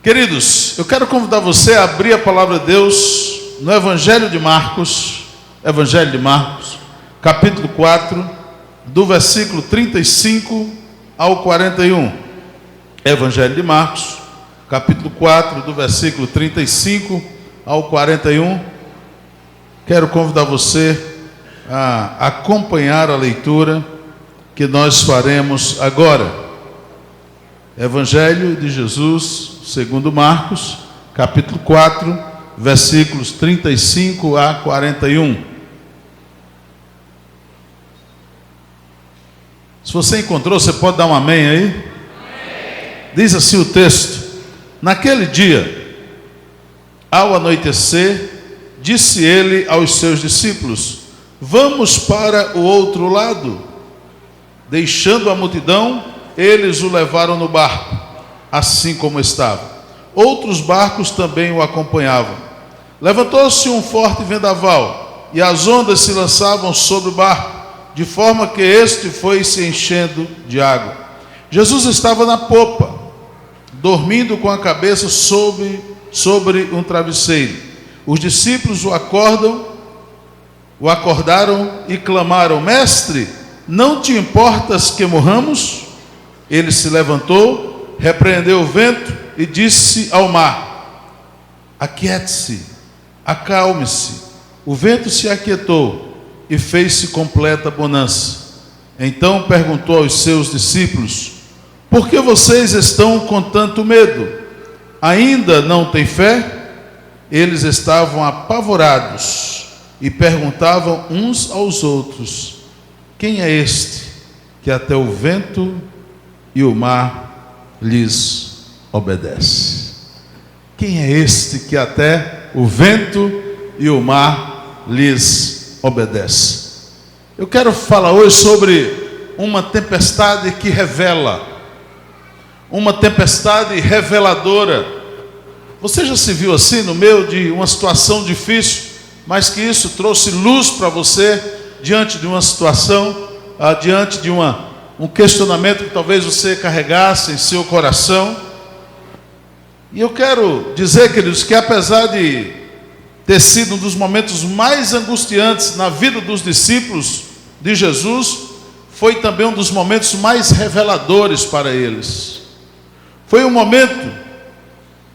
Queridos, eu quero convidar você a abrir a palavra de Deus no Evangelho de Marcos, capítulo 4, do versículo 35 ao 41. Evangelho de Marcos, capítulo 4, do versículo 35 ao 41. Quero convidar você a acompanhar a leitura que nós faremos agora. Evangelho de Jesus, segundo Marcos, capítulo 4, versículos 35 a 41. Se você encontrou, você pode dar um amém aí? Amém. Diz assim o texto: naquele dia, ao anoitecer, disse ele aos seus discípulos: vamos para o outro lado. Deixando a multidão, eles o levaram no barco, assim como estava. Outros barcos também o acompanhavam. Levantou-se um forte vendaval, e as ondas se lançavam sobre o barco, de forma que este foi se enchendo de água. Jesus estava na popa, dormindo com a cabeça sobre um travesseiro. Os discípulos o acordaram e clamaram: Mestre, não te importas que morramos? Ele se levantou, repreendeu o vento e disse ao mar: aquiete-se, acalme-se. O vento se aquietou e fez-se completa bonança. Então perguntou aos seus discípulos: por que vocês estão com tanto medo? Ainda não têm fé? Eles estavam apavorados e perguntavam uns aos outros: quem é este que até o vento e o mar lhes obedece? Quem é este que até o vento e o mar lhes obedece? Eu quero falar hoje sobre uma tempestade que revela, uma tempestade reveladora. Você já se viu assim no meio de uma situação difícil, mas que isso trouxe luz para você diante de uma situação, diante de um questionamento que talvez você carregasse em seu coração? E eu quero dizer, queridos, que apesar de ter sido um dos momentos mais angustiantes na vida dos discípulos de Jesus, foi também um dos momentos mais reveladores para eles. Foi um momento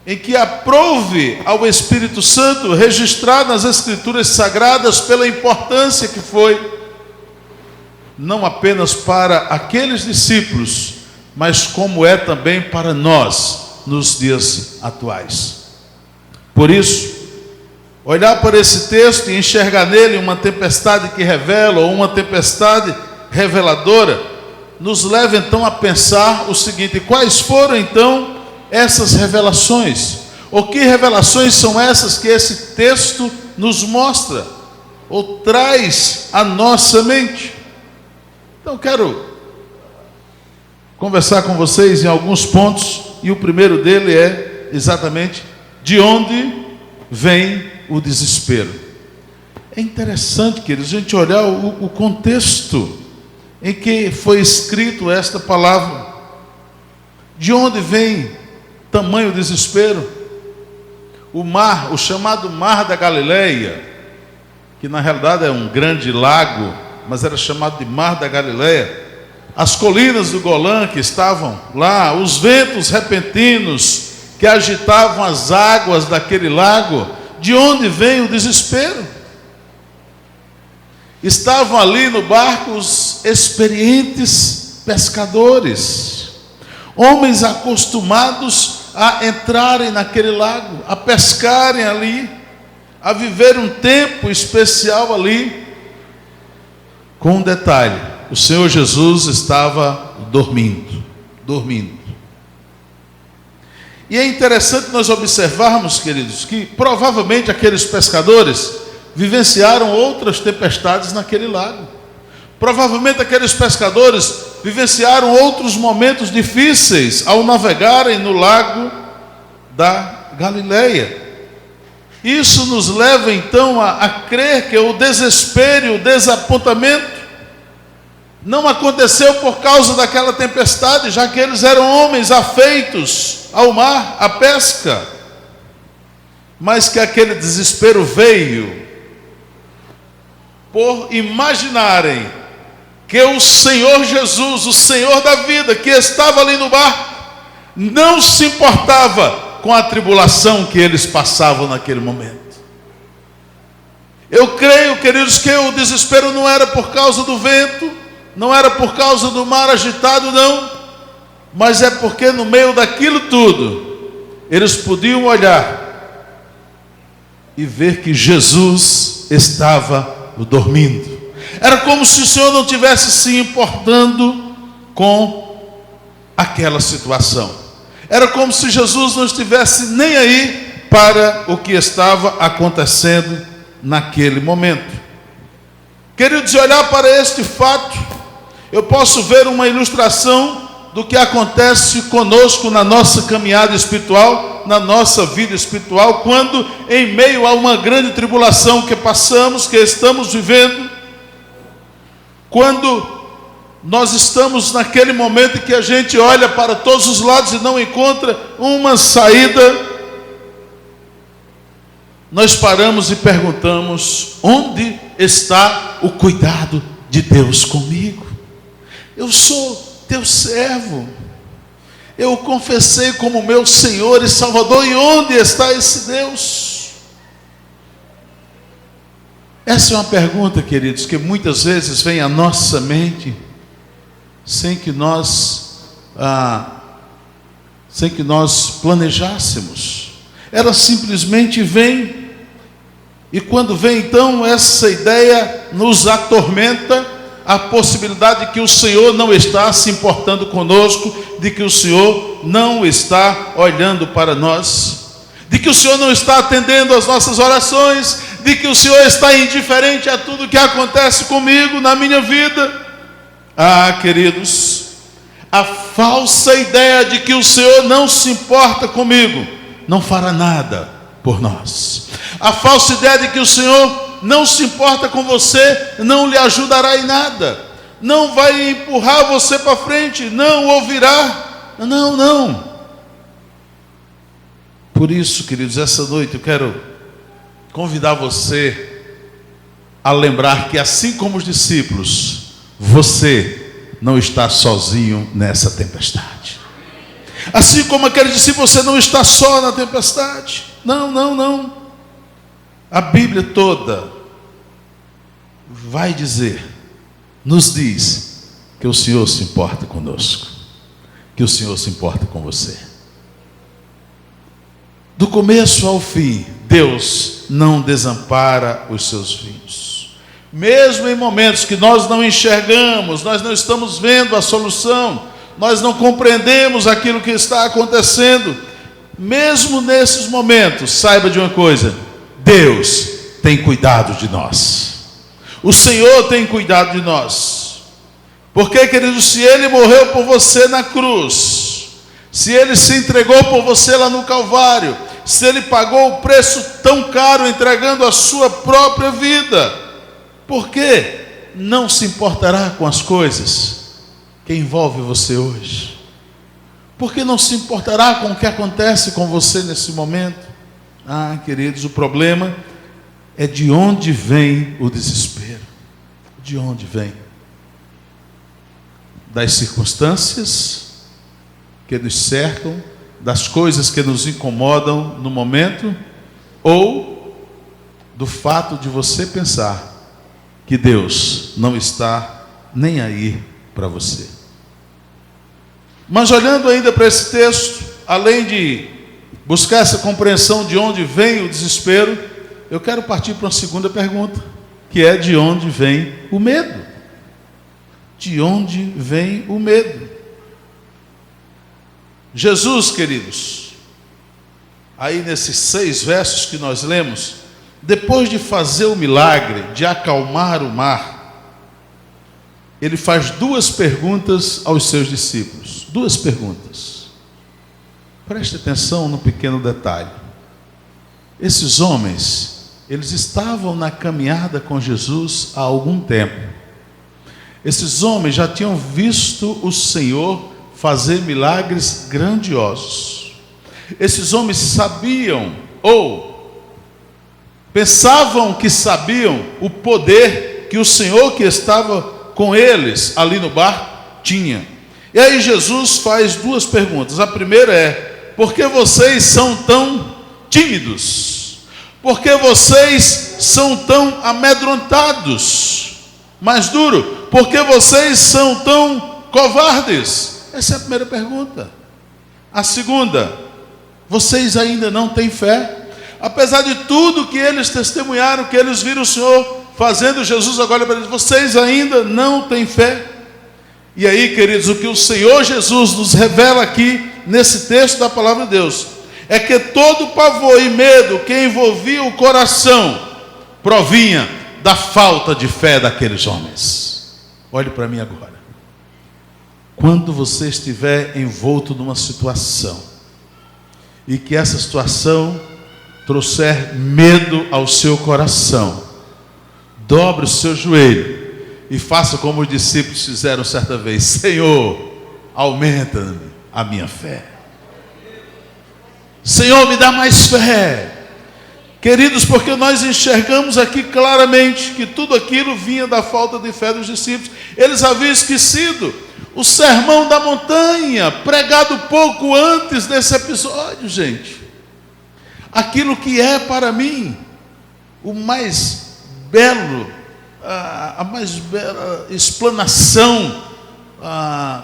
em que aprouve ao Espírito Santo registrar nas Escrituras Sagradas pela importância que foi, não apenas para aqueles discípulos, mas como é também para nós nos dias atuais. Por isso, olhar para esse texto e enxergar nele uma tempestade que revela, ou uma tempestade reveladora, nos leva então a pensar o seguinte: quais foram então essas revelações? Ou que revelações são essas que esse texto nos mostra, ou traz à nossa mente? Então eu quero conversar com vocês em alguns pontos, e o primeiro dele é exatamente: de onde vem o desespero? É interessante, queridos, a gente olhar o contexto em que foi escrito esta palavra. De onde vem tamanho desespero? O mar, o chamado Mar da Galileia, que na realidade é um grande lago, mas era chamado de Mar da Galileia. As colinas do Golã que estavam lá, os ventos repentinos que agitavam as águas daquele lago. De onde vem o desespero? Estavam ali no barco os experientes pescadores, homens acostumados a entrarem naquele lago, a pescarem ali, a viver um tempo especial ali. Com um detalhe: o Senhor Jesus estava dormindo. E é interessante nós observarmos, queridos, que provavelmente aqueles pescadores vivenciaram outras tempestades naquele lago. Provavelmente aqueles pescadores vivenciaram outros momentos difíceis ao navegarem no lago da Galileia. Isso nos leva então a crer que o desespero, o desapontamento não aconteceu por causa daquela tempestade, já que eles eram homens afeitos ao mar, à pesca, mas que aquele desespero veio por imaginarem que o Senhor Jesus, o Senhor da vida, que estava ali no barco, não se importava com a tribulação que eles passavam naquele momento. Eu creio, queridos, que o desespero não era por causa do vento, não era por causa do mar agitado, não, mas é porque no meio daquilo tudo, eles podiam olhar e ver que Jesus estava dormindo. Era como se o Senhor não tivesse se importando com aquela situação. Era como se Jesus não estivesse nem aí para o que estava acontecendo naquele momento. Queridos, de olhar para este fato, eu posso ver uma ilustração do que acontece conosco na nossa caminhada espiritual, na nossa vida espiritual, quando em meio a uma grande tribulação que passamos, que estamos vivendo, quando nós estamos naquele momento em que a gente olha para todos os lados e não encontra uma saída, nós paramos e perguntamos: onde está o cuidado de Deus comigo? Eu sou teu servo, eu o confessei como meu Senhor e Salvador, e onde está esse Deus? Essa é uma pergunta, queridos, que muitas vezes vem à nossa mente, sem que nós planejássemos. Ela simplesmente vem, e quando vem, então, essa ideia nos atormenta, a possibilidade de que o Senhor não está se importando conosco, de que o Senhor não está olhando para nós, de que o Senhor não está atendendo às nossas orações, de que o Senhor está indiferente a tudo que acontece comigo, na minha vida. Queridos, a falsa ideia de que o Senhor não se importa comigo, não fará nada por nós. A falsa ideia de que o Senhor não se importa com você, não lhe ajudará em nada, não vai empurrar você para frente, não ouvirá, não. Por isso, queridos, essa noite eu quero convidar você a lembrar que, assim como os discípulos, você não está sozinho nessa tempestade. Assim como aquele discípulo, você não está só na tempestade. Não. A Bíblia toda vai dizer, nos diz, que o Senhor se importa conosco, que o Senhor se importa com você. Do começo ao fim, Deus não desampara os seus filhos. Mesmo em momentos que nós não enxergamos, nós não estamos vendo a solução, nós não compreendemos aquilo que está acontecendo, mesmo nesses momentos, saiba de uma coisa: Deus tem cuidado de nós. O Senhor tem cuidado de nós. Porque, querido, se Ele morreu por você na cruz, se Ele se entregou por você lá no Calvário, se Ele pagou o preço tão caro entregando a sua própria vida, por que não se importará com as coisas que envolvem você hoje? Por que não se importará com o que acontece com você nesse momento? Queridos, o problema é de onde vem o desespero. De onde vem? Das circunstâncias que nos cercam, das coisas que nos incomodam no momento, ou do fato de você pensar que Deus não está nem aí para você. Mas olhando ainda para esse texto, além de buscar essa compreensão de onde vem o desespero, eu quero partir para uma segunda pergunta, que é: de onde vem o medo? De onde vem o medo? Jesus, queridos, aí nesses 6 versos que nós lemos, depois de fazer o milagre de acalmar o mar, Ele faz 2 perguntas aos seus discípulos. 2 perguntas. Preste atenção no pequeno detalhe. Esses homens, eles estavam na caminhada com Jesus há algum tempo. Esses homens já tinham visto o Senhor fazer milagres grandiosos. Esses homens sabiam, ou pensavam que sabiam, o poder que o Senhor que estava com eles ali no barco tinha. E aí Jesus faz duas perguntas. A primeira é: por que vocês são tão tímidos? Por que vocês são tão amedrontados? Mais duro, por que vocês são tão covardes? Essa é a primeira pergunta. A segunda: vocês ainda não têm fé? Apesar de tudo que eles testemunharam, que eles viram o Senhor fazendo, Jesus agora para eles: vocês ainda não têm fé? E aí, queridos, o que o Senhor Jesus nos revela aqui nesse texto da palavra de Deus é que todo pavor e medo que envolvia o coração provinha da falta de fé daqueles homens. Olhe para mim agora. Quando você estiver envolto numa situação e que essa situação trouxer medo ao seu coração, dobre o seu joelho e faça como os discípulos fizeram certa vez: Senhor, aumenta a minha fé. Senhor, me dá mais fé. Queridos, porque nós enxergamos aqui claramente que tudo aquilo vinha da falta de fé dos discípulos. Eles haviam esquecido o sermão da montanha, pregado pouco antes desse episódio, gente. Aquilo que é para mim o mais belo, a mais bela explanação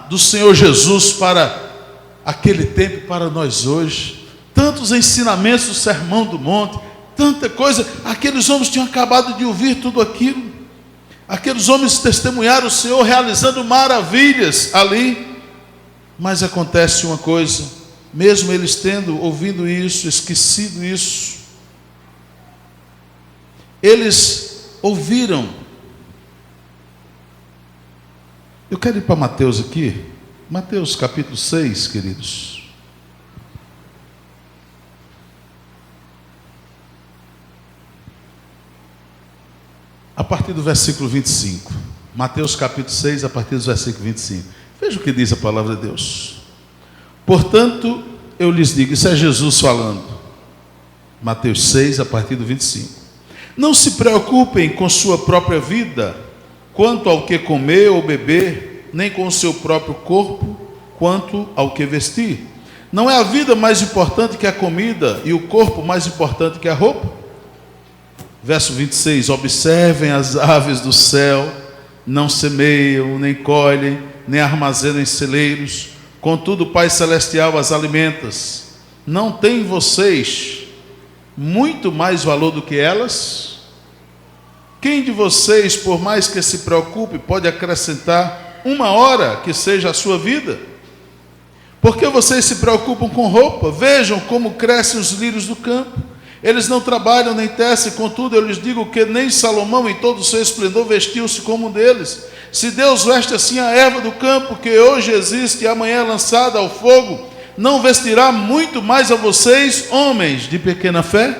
do Senhor Jesus para aquele tempo e para nós hoje. Tantos ensinamentos do Sermão do Monte, tanta coisa. Aqueles homens tinham acabado de ouvir tudo aquilo. Aqueles homens testemunharam o Senhor realizando maravilhas ali. Mas acontece uma coisa: mesmo eles tendo ouvido isso, esquecido isso, eles ouviram. Eu quero ir para Mateus aqui, Mateus capítulo 6, queridos. A partir do versículo 25. Mateus capítulo 6, a partir do versículo 25. Veja o que diz a palavra de Deus. Portanto, eu lhes digo, isso é Jesus falando. Mateus 6, a partir do 25. Não se preocupem com sua própria vida, quanto ao que comer ou beber, nem com o seu próprio corpo, quanto ao que vestir. Não é a vida mais importante que a comida, e o corpo mais importante que a roupa? Verso 26, observem as aves do céu, não semeiam, nem colhem, nem armazenam em celeiros, contudo o Pai Celestial as alimenta. Não têm vocês muito mais valor do que elas? Quem de vocês, por mais que se preocupe, pode acrescentar uma hora que seja a sua vida? Por que vocês se preocupam com roupa? Vejam como crescem os lírios do campo. Eles não trabalham nem tecem, contudo eu lhes digo que nem Salomão em todo o seu esplendor vestiu-se como um deles. Se Deus veste assim a erva do campo, que hoje existe e amanhã é lançada ao fogo, não vestirá muito mais a vocês, homens de pequena fé?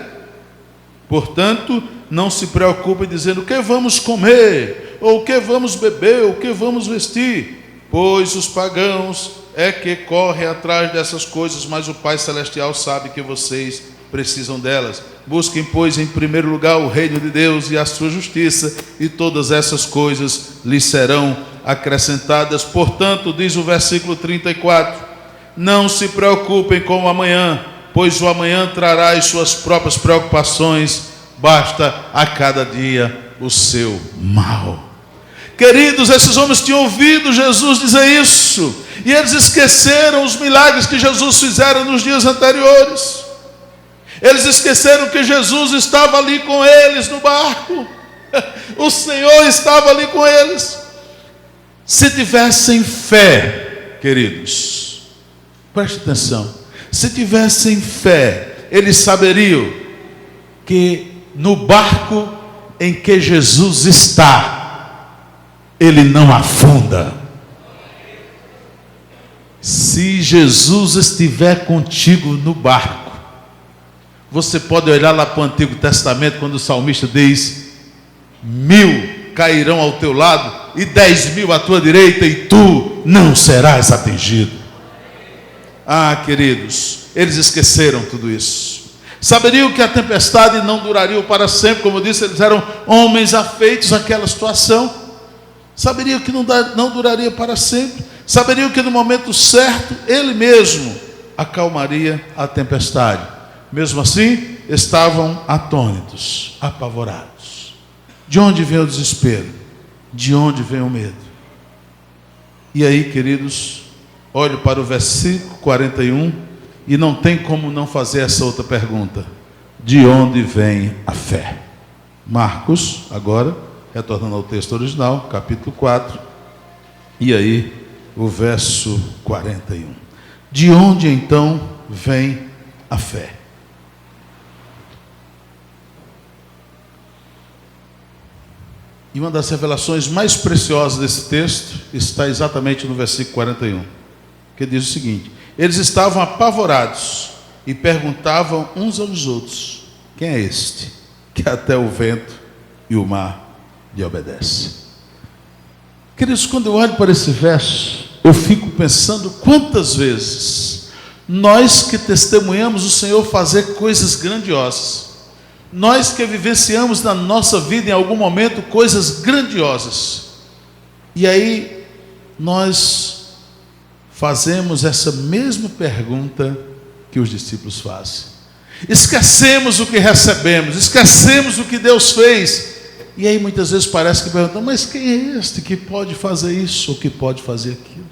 Portanto, não se preocupem dizendo o que vamos comer, ou o que vamos beber, ou o que vamos vestir, pois os pagãos é que correm atrás dessas coisas, mas o Pai Celestial sabe que vocês precisam delas. Busquem, pois, em primeiro lugar o reino de Deus e a sua justiça, e todas essas coisas lhes serão acrescentadas. Portanto, diz o versículo 34, não se preocupem com o amanhã, pois o amanhã trará as suas próprias preocupações, basta a cada dia o seu mal. Queridos, esses homens tinham ouvido Jesus dizer isso, e eles esqueceram os milagres que Jesus fizera nos dias anteriores. Eles esqueceram que Jesus estava ali com eles no barco. O Senhor estava ali com eles. Se tivessem fé, queridos, preste atenção, se tivessem fé, eles saberiam que no barco em que Jesus está, ele não afunda. Se Jesus estiver contigo no barco, você pode olhar lá para o Antigo Testamento, quando o salmista diz: 1000 cairão ao teu lado e 10.000 à tua direita, e tu não serás atingido. Ah, queridos, eles esqueceram tudo isso. Saberiam que a tempestade não duraria para sempre. Como eu disse, eles eram homens afeitos àquela situação. Saberiam que não duraria para sempre. Saberiam que no momento certo Ele mesmo acalmaria a tempestade. Mesmo assim, estavam atônitos, apavorados. De onde vem o desespero? De onde vem o medo? E aí, queridos, olho para o versículo 41 e não tem como não fazer essa outra pergunta: de onde vem a fé? Marcos, agora, retornando ao texto original, capítulo 4, e aí o verso 41. De onde então vem a fé? E uma das revelações mais preciosas desse texto está exatamente no versículo 41, que diz o seguinte: eles estavam apavorados e perguntavam uns aos outros: quem é este que até o vento e o mar lhe obedecem? Queridos, quando eu olho para esse verso, eu fico pensando quantas vezes nós que testemunhamos o Senhor fazer coisas grandiosas, nós que vivenciamos na nossa vida em algum momento coisas grandiosas, e aí nós fazemos essa mesma pergunta que os discípulos fazem. Esquecemos o que recebemos, esquecemos o que Deus fez, e aí muitas vezes parece que perguntamos: mas quem é este que pode fazer isso ou que pode fazer aquilo?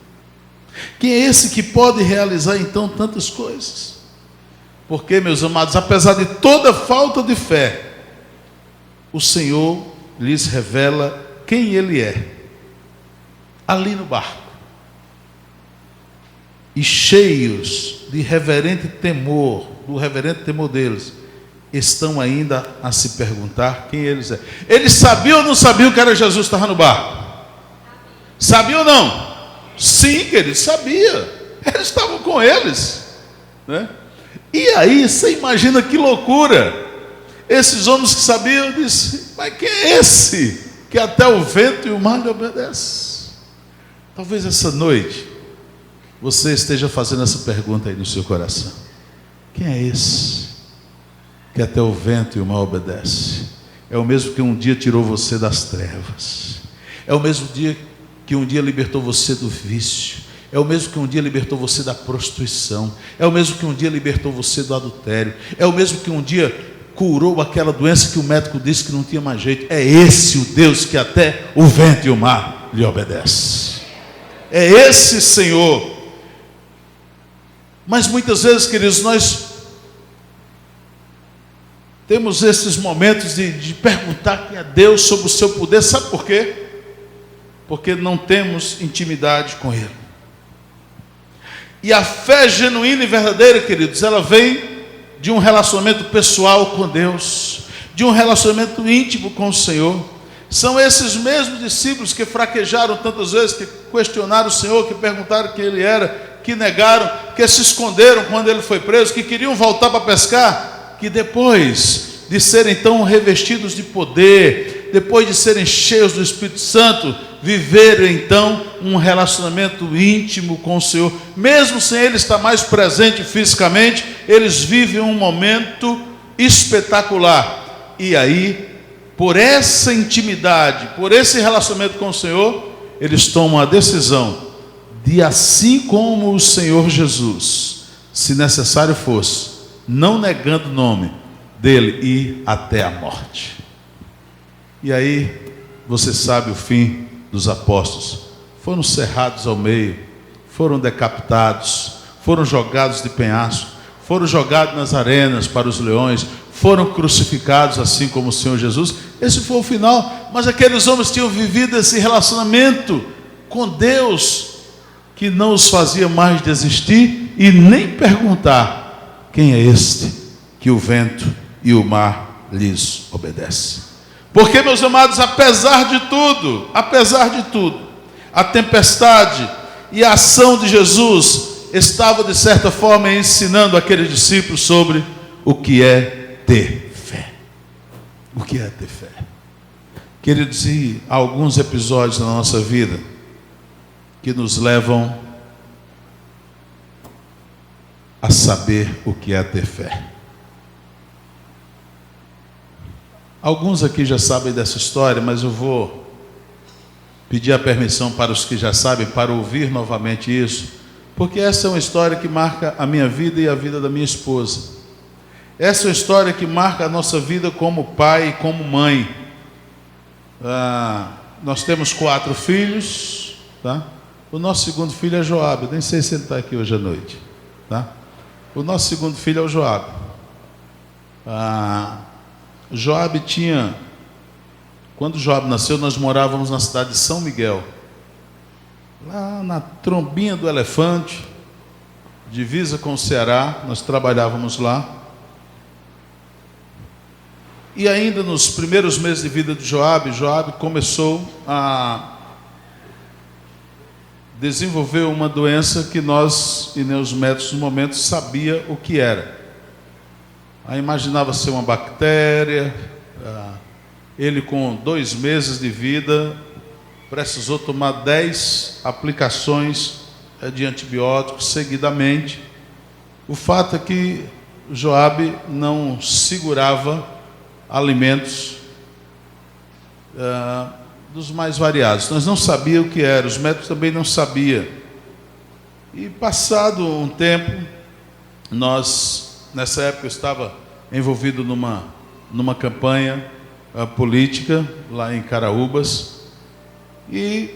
Quem é esse que pode realizar então tantas coisas? Porque, meus amados, apesar de toda falta de fé, o Senhor lhes revela quem Ele é, ali no barco. E cheios de reverente temor, do reverente temor deles, estão ainda a se perguntar quem eles é. Eles sabiam ou não sabiam que era Jesus que estava no barco? Sabiam ou não? Sim, queridos, sabia. Eles estavam com eles, né? E aí, você imagina que loucura. Esses homens que sabiam, disseram: mas quem é esse que até o vento e o mar lhe obedecem? Talvez essa noite você esteja fazendo essa pergunta aí no seu coração: quem é esse que até o vento e o mar obedece? É o mesmo que um dia tirou você das trevas, é o mesmo que um dia libertou você do vício, é o mesmo que um dia libertou você da prostituição, é o mesmo que um dia libertou você do adultério, é o mesmo que um dia curou aquela doença que o médico disse que não tinha mais jeito. É esse o Deus que até o vento e o mar lhe obedece. É esse Senhor. Mas muitas vezes, queridos, nós temos esses momentos de perguntar quem é Deus, sobre o seu poder. Sabe por quê? Porque não temos intimidade com Ele. E a fé genuína e verdadeira, queridos, ela vem de um relacionamento pessoal com Deus, de um relacionamento íntimo com o Senhor. São esses mesmos discípulos que fraquejaram tantas vezes, que questionaram o Senhor, que perguntaram quem Ele era, que negaram, que se esconderam quando Ele foi preso, que queriam voltar para pescar, que depois de serem então revestidos de poder, depois de serem cheios do Espírito Santo, viveram então um relacionamento íntimo com o Senhor, mesmo sem Ele estar mais presente fisicamente. Eles vivem um momento espetacular, e aí, por essa intimidade, por esse relacionamento com o Senhor, eles tomam a decisão de, assim como o Senhor Jesus, se necessário fosse, não negando o nome dele, ir até a morte. E aí, você sabe o fim dos apóstolos: foram cerrados ao meio, foram decapitados, foram jogados de penhasco, foram jogados nas arenas para os leões, foram crucificados assim como o Senhor Jesus. Esse foi o final. Mas aqueles homens tinham vivido esse relacionamento com Deus, que não os fazia mais desistir e nem perguntar: quem é este que o vento e o mar lhes obedecem? Porque, meus amados, apesar de tudo, a tempestade e a ação de Jesus estava de certa forma ensinando aqueles discípulos sobre o que é ter fé. O que é ter fé? Queridos, e há alguns episódios na nossa vida que nos levam a saber o que é ter fé. Alguns aqui já sabem dessa história, mas eu vou pedir a permissão para os que já sabem, para ouvir novamente isso, porque essa é uma história que marca a minha vida e a vida da minha esposa. Essa é uma história que marca a nossa vida como pai e como mãe. Nós temos 4 filhos, tá? O nosso segundo filho é Joabe, nem sei se ele está aqui hoje à noite, tá? O nosso segundo filho é o Joabe. Joabe tinha... Quando Joabe nasceu, nós morávamos na cidade de São Miguel, lá na trombinha do elefante, divisa com o Ceará, nós trabalhávamos lá. E ainda nos primeiros meses de vida de Joabe começou a desenvolver uma doença que nós, e nem os médicos no momento, sabia o que era. Aí imaginava ser uma bactéria. Ele com 2 meses de vida precisou tomar 10 aplicações de antibióticos seguidamente. O fato é que Joabe não segurava alimentos dos mais variados. Nós não sabíamos o que era, os médicos também não sabiam. E passado um tempo, nessa época eu estava envolvido numa campanha política lá em Caraúbas, e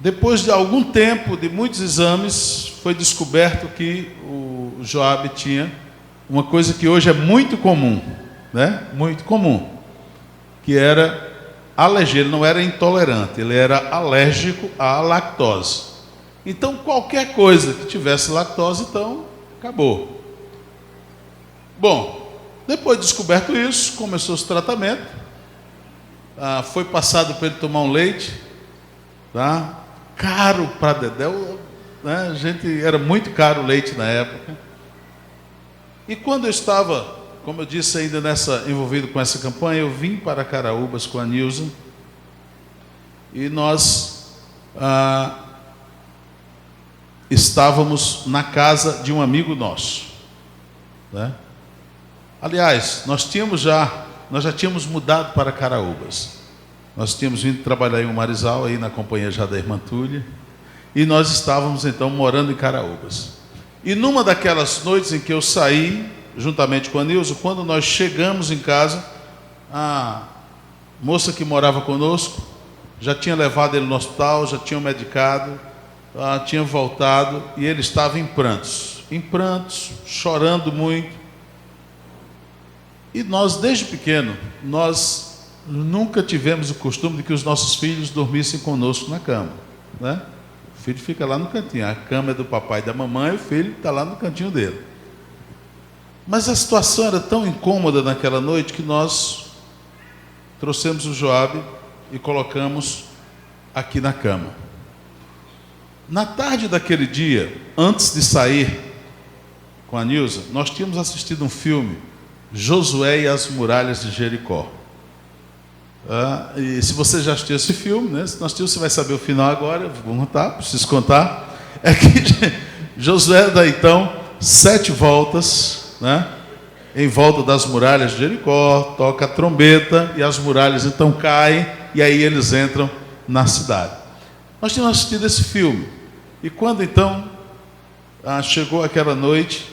depois de algum tempo, de muitos exames, foi descoberto que o Joabe tinha uma coisa que hoje é muito comum, né? Muito comum, que era alergia. Ele não era intolerante, ele era alérgico à lactose. Então qualquer coisa que tivesse lactose, então acabou. Bom, depois de descoberto isso, começou esse tratamento. Foi passado para ele tomar um leite, tá? Caro para Dedéu, né? Era muito caro o leite na época. E quando eu estava, como eu disse, ainda envolvido com essa campanha, eu vim para Caraúbas com a Nilza, e nós estávamos na casa de um amigo nosso, né? Aliás, nós já tínhamos mudado para Caraúbas. Nós tínhamos vindo trabalhar em Marizal, aí na companhia já da irmã Túlia, e nós estávamos então morando em Caraúbas. E numa daquelas noites em que eu saí, juntamente com a Nilza, quando nós chegamos em casa, a moça que morava conosco já tinha levado ele no hospital, já tinha medicado, tinha voltado, e ele estava em prantos, chorando muito. E nós, desde pequeno, nós nunca tivemos o costume de que os nossos filhos dormissem conosco na cama, né? O filho fica lá no cantinho, a cama é do papai e da mamãe, o filho está lá no cantinho dele. Mas a situação era tão incômoda naquela noite que nós trouxemos o Joabe e colocamos aqui na cama. Na tarde daquele dia, antes de sair com a Nilza, nós tínhamos assistido um filme, Josué e as Muralhas de Jericó. E se você já assistiu esse filme, né? Se não assistiu, você vai saber o final agora. Vou contar, preciso contar. É que Josué dá então 7 voltas, né? Em volta das muralhas de Jericó, toca a trombeta e as muralhas então caem, e aí eles entram na cidade. Nós tínhamos assistido esse filme, e quando então chegou aquela noite,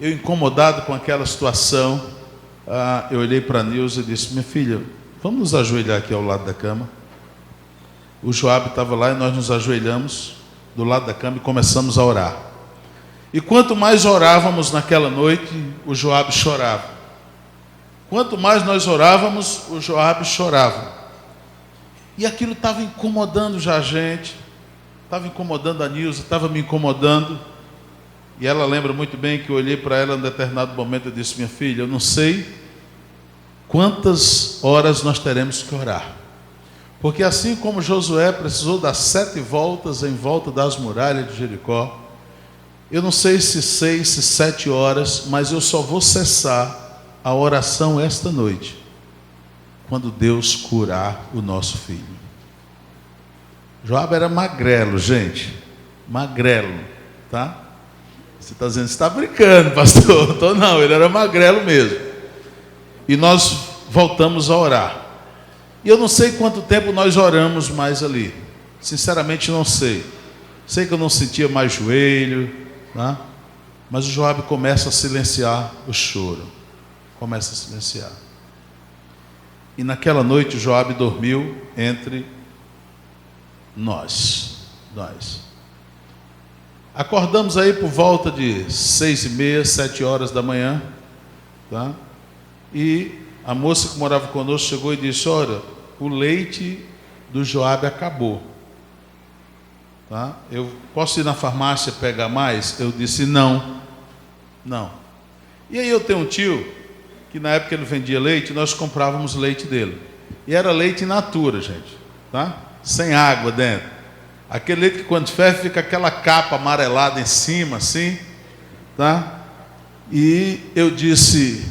eu incomodado com aquela situação, eu olhei para a Nilza e disse: minha filha, vamos nos ajoelhar aqui ao lado da cama. O Joabe estava lá e nós nos ajoelhamos do lado da cama e começamos a orar. E quanto mais orávamos naquela noite, o Joabe chorava. Quanto mais nós orávamos, o Joabe chorava. E aquilo estava incomodando já a gente, estava incomodando a Nilza, estava me incomodando. E ela lembra muito bem que eu olhei para ela em determinado momento e disse: minha filha, eu não sei quantas horas nós teremos que orar. Porque assim como Josué precisou dar 7 voltas em volta das muralhas de Jericó, eu não sei se 6, se 7 horas, mas eu só vou cessar a oração esta noite quando Deus curar o nosso filho. Joabe era magrelo, gente. Magrelo, tá? Você está dizendo, você está brincando, pastor? Então, não, ele era magrelo mesmo. E nós voltamos a orar. E eu não sei quanto tempo nós oramos mais ali. Sinceramente não sei. Sei que eu não sentia mais joelho, tá? Mas o Joabe começa a silenciar o choro. Começa a silenciar. E naquela noite o Joabe dormiu entre nós. Acordamos aí por volta de 6h30, 7 horas da manhã, tá? E a moça que morava conosco chegou e disse: olha, o leite do Joabe acabou, tá? Eu posso ir na farmácia pegar mais? Eu disse: não. E aí eu tenho um tio que na época ele vendia leite, nós comprávamos leite dele. E era leite in natura, gente, tá? Sem água dentro. Aquele leite que quando ferve fica aquela capa amarelada em cima, assim, tá? E eu disse,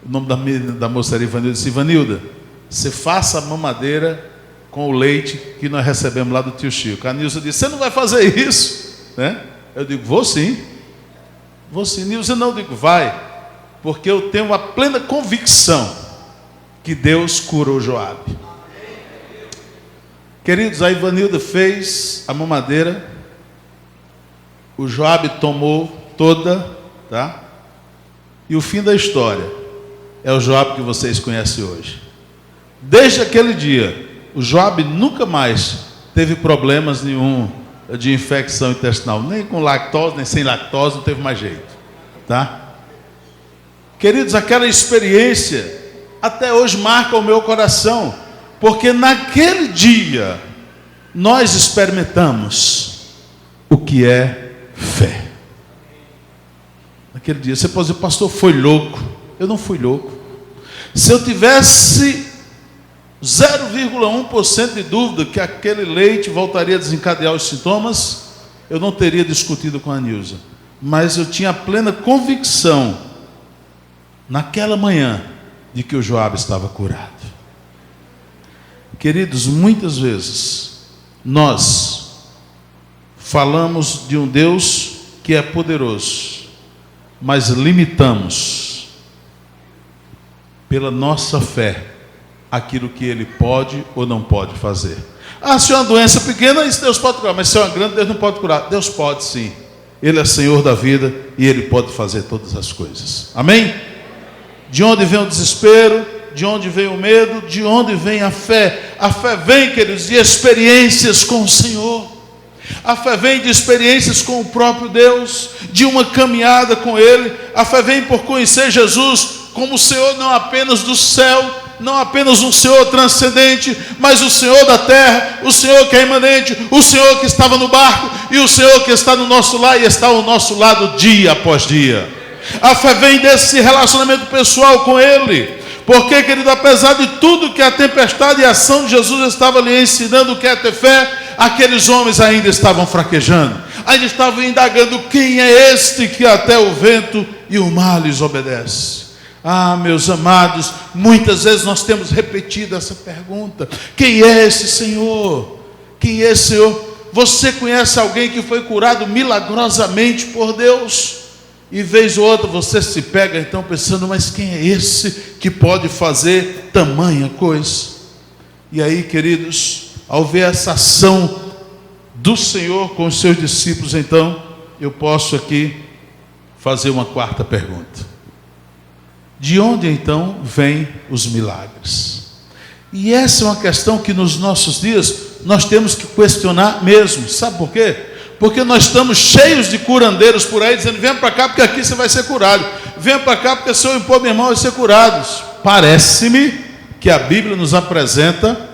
o nome da moça era Ivanilda, disse: Ivanilda, você faça a mamadeira com o leite que nós recebemos lá do tio Chico. A Nilza disse: você não vai fazer isso, né? Eu digo: vou sim. Nilza, não, eu digo: vai, porque eu tenho a plena convicção que Deus curou Joabe. Queridos, a Ivanilda fez a mamadeira, o Joabe tomou toda, tá? E o fim da história é o Joabe que vocês conhecem hoje. Desde aquele dia, o Joabe nunca mais teve problemas nenhum de infecção intestinal, nem com lactose, nem sem lactose, não teve mais jeito, tá? Queridos, aquela experiência até hoje marca o meu coração, porque naquele dia nós experimentamos o que é fé. Naquele dia, você pode dizer: pastor, foi louco. Eu não fui louco. Se eu tivesse 0,1% de dúvida que aquele leite voltaria a desencadear os sintomas, eu não teria discutido com a Nilza. Mas eu tinha plena convicção, naquela manhã, de que o Joabe estava curado. Queridos, muitas vezes nós falamos de um Deus que é poderoso, mas limitamos pela nossa fé aquilo que Ele pode ou não pode fazer. Ah, se é uma doença pequena, isso Deus pode curar, mas se é uma grande, Deus não pode curar. Deus pode sim. Ele é Senhor da vida e Ele pode fazer todas as coisas. Amém? De onde vem o desespero? De onde vem o medo? De onde vem a fé? A fé vem, queridos, de experiências com o Senhor. A fé vem de experiências com o próprio Deus, de uma caminhada com Ele. A fé vem por conhecer Jesus como o Senhor não apenas do céu, não apenas um Senhor transcendente, mas o Senhor da terra, o Senhor que é imanente, o Senhor que estava no barco e o Senhor que está no nosso lar e está ao nosso lado dia após dia. A fé vem desse relacionamento pessoal com Ele. Porque, querido, apesar de tudo que a tempestade e a ação de Jesus estava lhe ensinando o que é ter fé, aqueles homens ainda estavam fraquejando, ainda estavam indagando: quem é este que até o vento e o mar lhes obedece? Ah, meus amados, muitas vezes nós temos repetido essa pergunta: quem é esse Senhor? Quem é esse Senhor? Você conhece alguém que foi curado milagrosamente por Deus? E vez ou outra você se pega então pensando: mas quem é esse que pode fazer tamanha coisa? E aí, queridos, ao ver essa ação do Senhor com os seus discípulos, então eu posso aqui fazer uma quarta pergunta: de onde então vêm os milagres? E essa é uma questão que nos nossos dias nós temos que questionar mesmo. Sabe por quê? Porque nós estamos cheios de curandeiros por aí, dizendo: venha para cá porque aqui você vai ser curado, venha para cá porque se eu impor minha mão vai ser curados. Parece-me que a Bíblia nos apresenta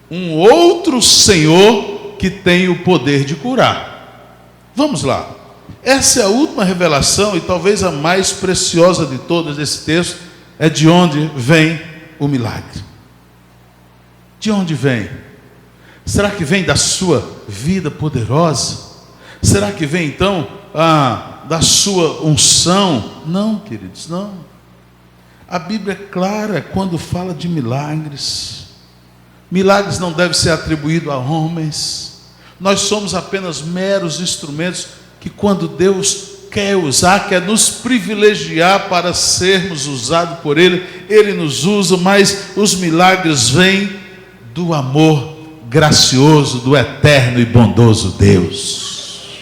um outro Senhor que tem o poder de curar. Vamos lá. Essa é a última revelação e talvez a mais preciosa de todas desse texto. É de onde vem o milagre. De onde vem? Será que vem da sua vida poderosa? Será que vem então da sua unção? Não, queridos, não. A Bíblia é clara quando fala de milagres. Milagres não devem ser atribuídos a homens. Nós somos apenas meros instrumentos que, quando Deus quer usar, quer nos privilegiar para sermos usados por Ele, Ele nos usa, mas os milagres vêm do amor gracioso, do eterno e bondoso Deus.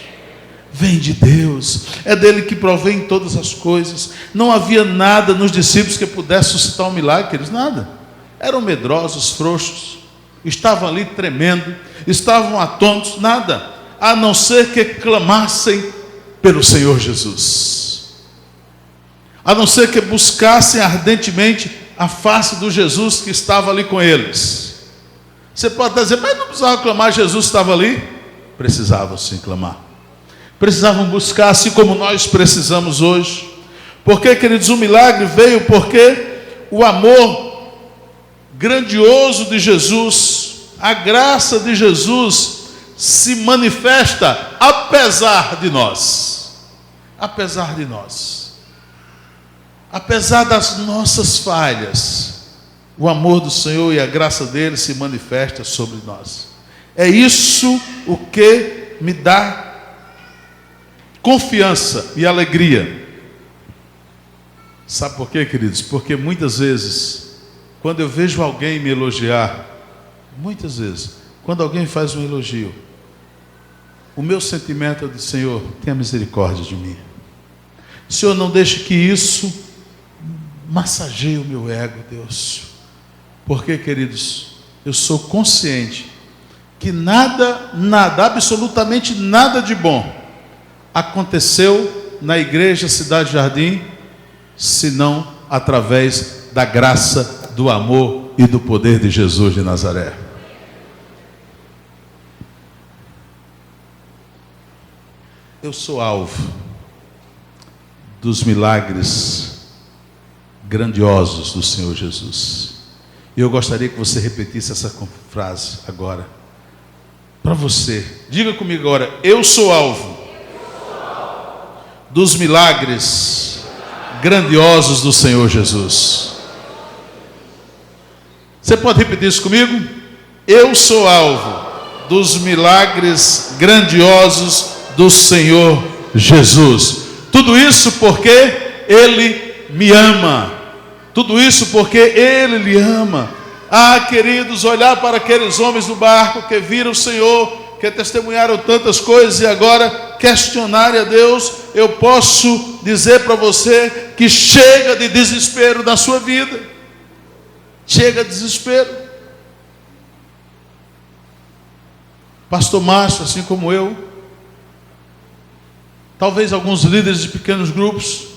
Vem de Deus, é dele que provém todas as coisas. Não havia nada nos discípulos que pudesse suscitar um milagre, eles nada. Eram medrosos, frouxos, estavam ali tremendo, estavam atônitos, nada, a não ser que clamassem pelo Senhor Jesus, a não ser que buscassem ardentemente a face do Jesus que estava ali com eles. Você pode dizer, mas não precisava clamar, Jesus estava ali? Precisavam sim clamar, precisavam buscar, assim como nós precisamos hoje. Porque, queridos, o milagre veio porque o amor grandioso de Jesus, a graça de Jesus se manifesta apesar de nós, apesar de nós, apesar das nossas falhas, o amor do Senhor e a graça dele se manifesta sobre nós. É isso o que me dá confiança e alegria. Sabe por quê, queridos? Porque muitas vezes, quando eu vejo alguém me elogiar, muitas vezes, quando alguém faz um elogio, o meu sentimento é de: Senhor, tenha misericórdia de mim. Senhor, não deixe que isso massageie o meu ego, Deus. Porque, queridos, eu sou consciente que nada, absolutamente nada de bom aconteceu na igreja Cidade Jardim, senão através da graça, do amor e do poder de Jesus de Nazaré. Eu sou alvo dos milagres grandiosos do Senhor Jesus. E eu gostaria que você repetisse essa frase agora, para você. Diga comigo agora: eu sou alvo dos milagres grandiosos do Senhor Jesus. Você pode repetir isso comigo? Eu sou alvo dos milagres grandiosos do Senhor Jesus. Tudo isso porque Ele me ama. Tudo isso porque Ele lhe ama. Ah, queridos, olhar para aqueles homens no barco que viram o Senhor, que testemunharam tantas coisas e agora questionarem a Deus, eu posso dizer para você que chega de desespero na sua vida. Chega de desespero. Pastor Márcio, assim como eu, talvez alguns líderes de pequenos grupos,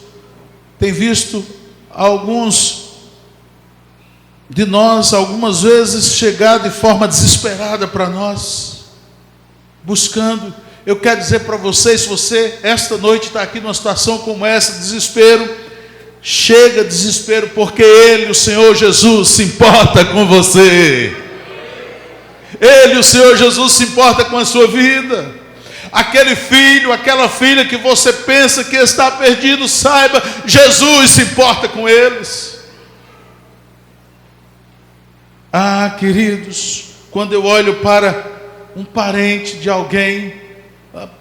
têm visto alguns de nós, algumas vezes, chegar de forma desesperada para nós, buscando. Eu quero dizer para vocês, se você esta noite está aqui numa situação como essa, desespero, chega desespero, porque Ele, o Senhor Jesus, se importa com você. Ele, o Senhor Jesus, se importa com a sua vida. Aquele filho, aquela filha que você pensa que está perdido, saiba, Jesus se importa com eles. Ah, queridos, quando eu olho para um parente de alguém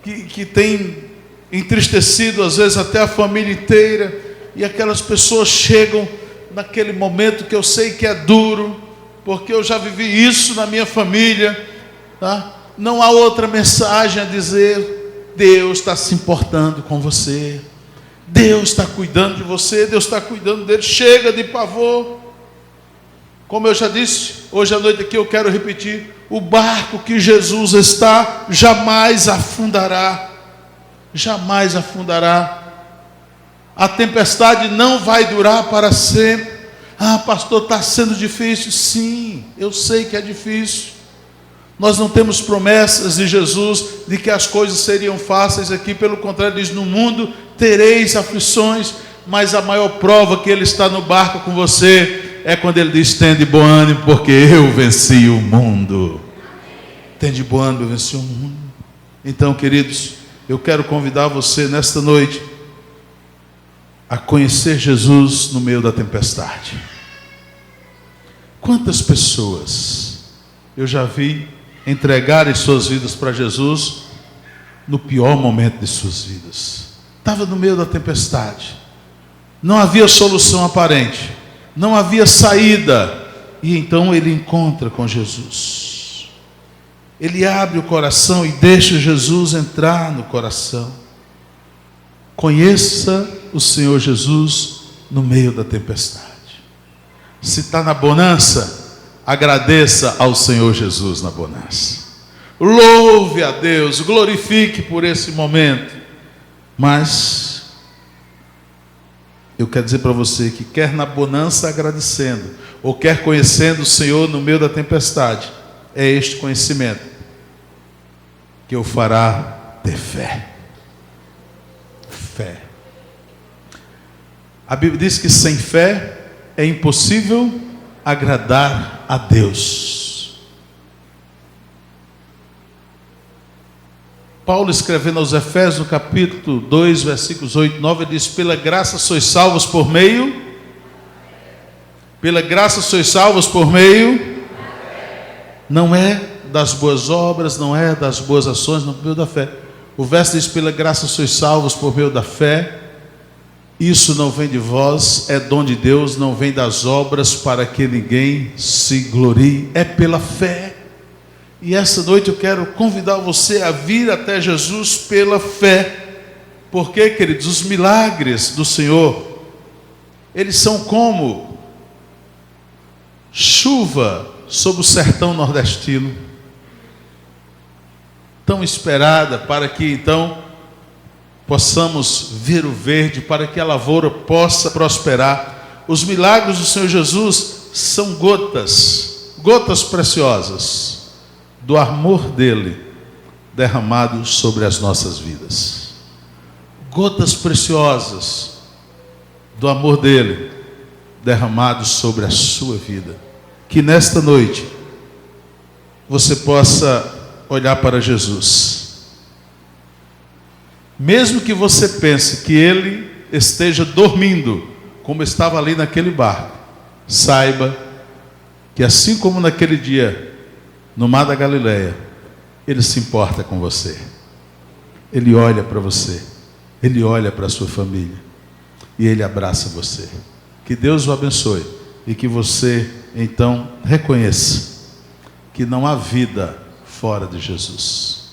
que tem entristecido às vezes até a família inteira, e aquelas pessoas chegam naquele momento que eu sei que é duro, porque eu já vivi isso na minha família, tá? Não há outra mensagem a dizer: Deus está se importando com você, Deus está cuidando de você, Deus está cuidando dele. Chega de pavor. Como eu já disse, hoje à noite aqui eu quero repetir: o barco que Jesus está jamais afundará, jamais afundará. A tempestade não vai durar para sempre. Ah, pastor, está sendo difícil. Sim, eu sei que é difícil. Nós não temos promessas de Jesus de que as coisas seriam fáceis aqui. Pelo contrário, diz: no mundo tereis aflições, mas a maior prova que Ele está no barco com você é quando Ele diz: tende bom ânimo, porque eu venci o mundo. Tende bom ânimo, eu venci o mundo. Então, queridos, eu quero convidar você nesta noite a conhecer Jesus no meio da tempestade. Quantas pessoas eu já vi entregarem suas vidas para Jesus no pior momento de suas vidas? Estava no meio da tempestade, não havia solução aparente, não havia saída, e então ele encontra com Jesus. Ele abre o coração e deixa Jesus entrar no coração. Conheça o Senhor Jesus no meio da tempestade. Se está na bonança, agradeça ao Senhor Jesus na bonança. Louve a Deus, glorifique por esse momento. Mas eu quero dizer para você que quer na bonança agradecendo, ou quer conhecendo o Senhor no meio da tempestade, é este conhecimento que o fará ter fé. Fé. A Bíblia diz que sem fé é impossível agradar a Deus. Paulo, escrevendo aos Efésios, no capítulo 2, versículos 8 e 9, ele diz: pela graça sois salvos por meio. Pela graça sois salvos por meio. Não é das boas obras, não é das boas ações, não, por meio da fé. O verso diz: pela graça sois salvos por meio da fé. Isso não vem de vós, é dom de Deus, não vem das obras, para que ninguém se glorie. É pela fé. E essa noite eu quero convidar você a vir até Jesus pela fé. Porque, queridos, os milagres do Senhor, eles são como chuva sobre o sertão nordestino, tão esperada para que então possamos ver o verde, para que a lavoura possa prosperar. Os milagres do Senhor Jesus são gotas, gotas preciosas do amor dele derramado sobre as nossas vidas. Gotas preciosas do amor dele derramado sobre a sua vida. Que nesta noite você possa olhar para Jesus. Mesmo que você pense que ele esteja dormindo, como estava ali naquele barco, saiba que assim como naquele dia no mar da Galileia, ele se importa com você. Ele olha para você, ele olha para a sua família e ele abraça você. Que Deus o abençoe e que você então reconheça que não há vida fora de Jesus.